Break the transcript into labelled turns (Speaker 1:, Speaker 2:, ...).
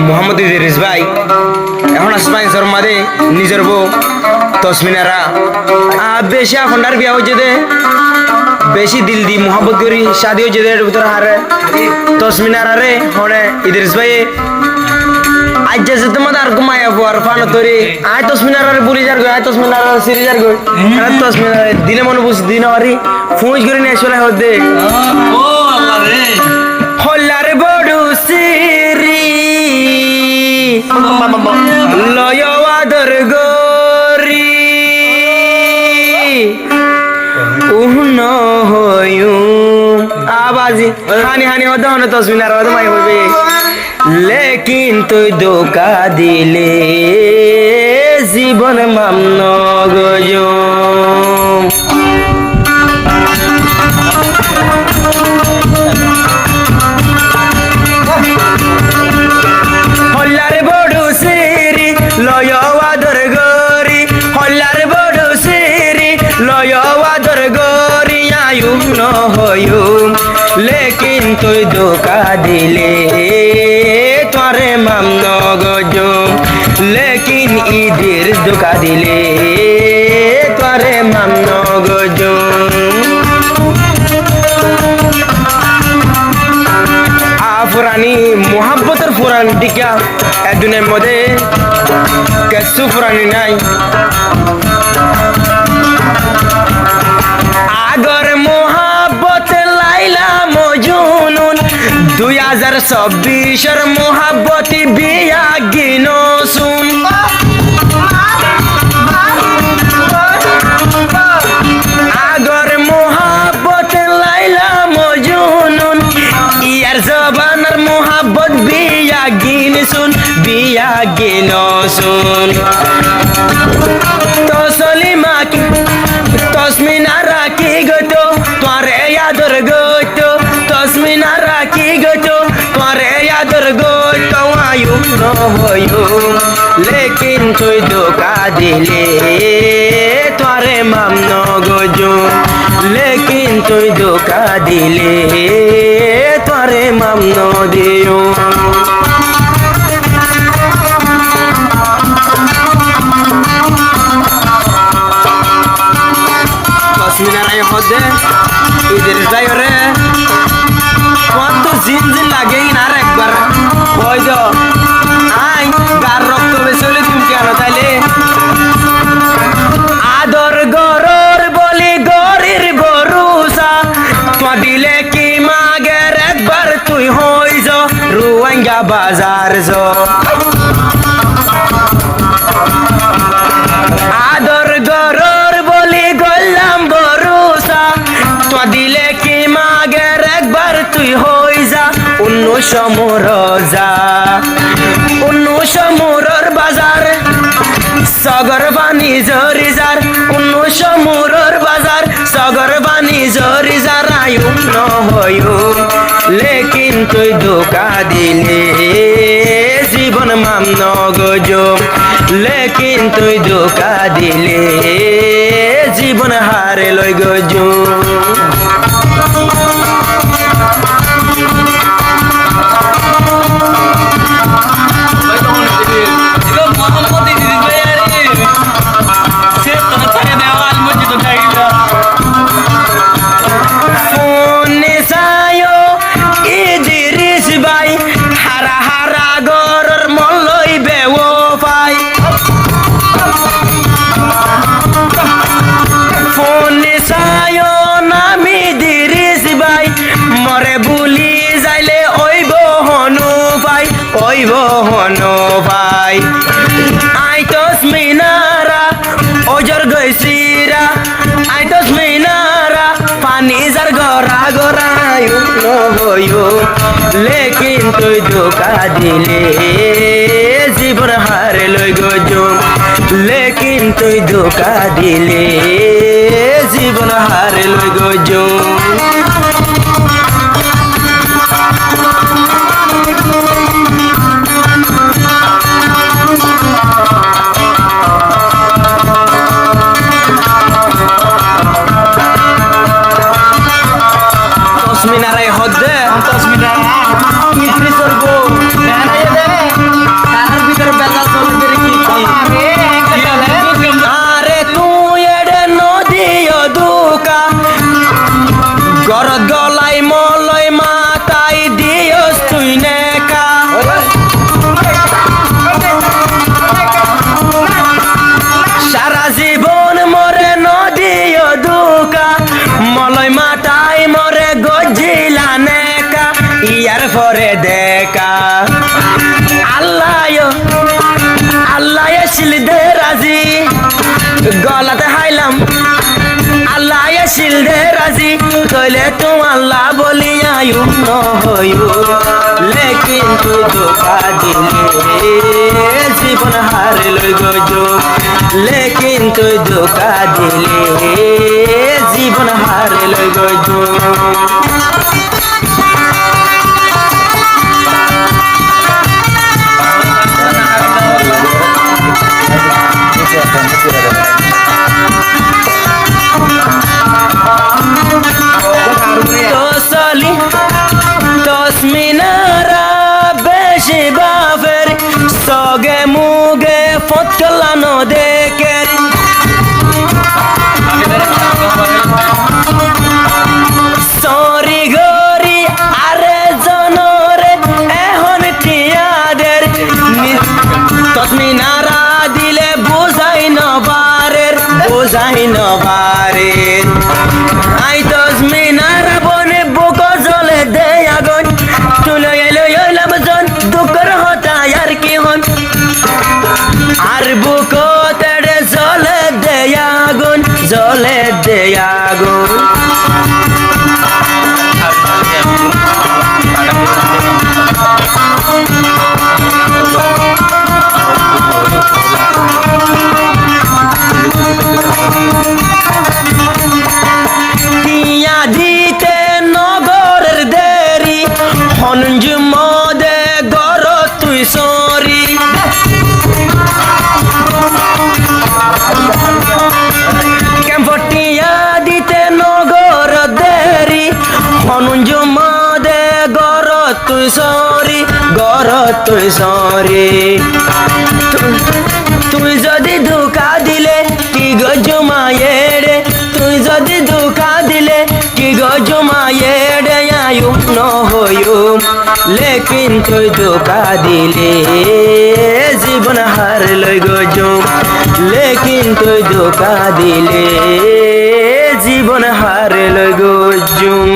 Speaker 1: মোহাম্মদ ইদ্রিস ভাই এখন আসমাইসর মাঝে নিজের বউ তসমিনারা বেশি আফন্ডার বিয়া হয়েছে দে বেশি দিল দি মোহাম্মত করি শাদি হয়েছে দে ভিতর হারে তসমিনারা রে হনে ইদ্রিস ভাই আজ যেসে তোমাদের আর ঘুমাইয়া আর ফানো তরি আয় তসমিনারা বুড়ি যার গো আয় তসমিনারা সিরি যার গো তসমিনারা দিনে মনে বুঝ দিন হরি ফুঁজ করে নিয়ে চলে হতে
Speaker 2: ও আল্লাহ রে
Speaker 1: হল্লার বড়ু সিরি লয় আদর গরি উহন হয়ু আবাজি হানি হানি হতে হনে তসমিনারা হতে মাই হইবে লেকিন তুই ধোকা দিলে জীবন মামন গজ হল্লার বড় সিরি লয় আদর গরি হল্লার বড় সিরি লয় আদর গরি আয়ু নহয়ু লেকিন তুই ধোকা দিলে তোরে মামন গজ লেকিন ঈদের ধোকা দিলে তোরে মামন গজ ফুরানি মোহাব্বতের ফুরানি টিকা এদিনের মধ্যে কিছু ফুরানি নাই আগর মোহাব্বত লাইলা মজনুন 2024 মোহাব্বতি বিয়া গিন শুন আগর মোহাব্বত লাইলা মজনুন ইয়ার জবানার মোহাব্বত বিয়া গিন শুন বিয়া গিন শুন তো সলিমা কি তসমিনা রাখি গতো তোরে আদর গতো তসমিনা রাখি গতো তোরে আদর গতো আয়ু নহয়ু লেকিন তুই ধোকা দিলে তোরে মামন গজু লেকিন তুই ধোকা দিলে তোরে মামন দিও তসমিনারাই হদে ঈদের যাইরে কত জিনজিন লাগে আর একবার কই দো আই গার রক্ত বেসলে তুমি কেন তাইলে আদর গরর বলি গরির বরুসা তো দিলে কি মাগের একবার তুই হই যো রুয়াঙ্গা বাজার যো আদর গরর বলি গল্লাম বরুসা তো দিলে কি মাগের একবার তুই হই যা অন্য সমরজা অন্য সমরর বাজার সগর বানি জরিজার অন্য সমরর বাজার সগর বানি জরিজার আয়ু নহয়ু লেকিন তুই ধোকা দিলে জীবন মামন গজ লেকিন তুই ধোকা দিলে জীবন হারে লই গজ
Speaker 2: মোহাম্মদ ইদ্রিস ভাই রে সে তো ছায়া দেওয়াল মসজিদ খাইলা
Speaker 1: ফোনে সায়ো ইদ্রিস ভাই হারা হারা গরর মলই বেও পাই ফোনে সায়ো নামি ইদ্রিস ভাই মরে বুলি যাইলে ওইব হনু ভাই ওইব হনু ভাই আই তসমিনারা ওজর গইছিরা আই তসমিনারা পানি যার গরা গরায়ু নহয়ু লেকিন তুই ধোকা দিলে জীবন হারে লই গজু লেকিন তুই ধোকা দিলে জীবন হারে লই গজু তসমিনারাই হদ্দে
Speaker 2: তসমিনা
Speaker 1: ইদ্রিসর বউ আল্লাহ আল্লাহ এসিল দে রাজি গলাতে হাইলাম আল্লাহ এসিল দে রাজি কইলে তো আল্লাহ বলিয়া নহয়ু লেকিন তুই ধোকা দিলে জীবন হারে লই গজো লেকিন তুই ধোকা দিলে জীবন হারে লই গজো তোসলি তসমিনারা বেশি বাফের সগে মুগে ফটকলানো দেখের সরি গরি আরে জনরে এখন টিয়াদের তসমিনারা দিলে বুঝাই নবারের আই তসমিনারা বনে বুক জলে দে আগুন তুলে এলো এলাম জন দুঃখের হতায় আর কি হন আর বুক তেড়ে জলে দে আগুন টিয়া দিতে নগরের দেরি হনজুম দে গর তুই সরি টিয়া দিতে নগর দেরি হনজুম দে গর তুই সরি তুই যদি ধোকা দিলে কি গজমায়েড়ে তুই যদি ধোকা দিলে কি গজমায়েড়ে আয়ু নহয়ু লেকিন তুই ধোকা দিলে জীবন হার লই গজুম লেকিন তুই ধোকা দিলে জীবন হার লই গজুম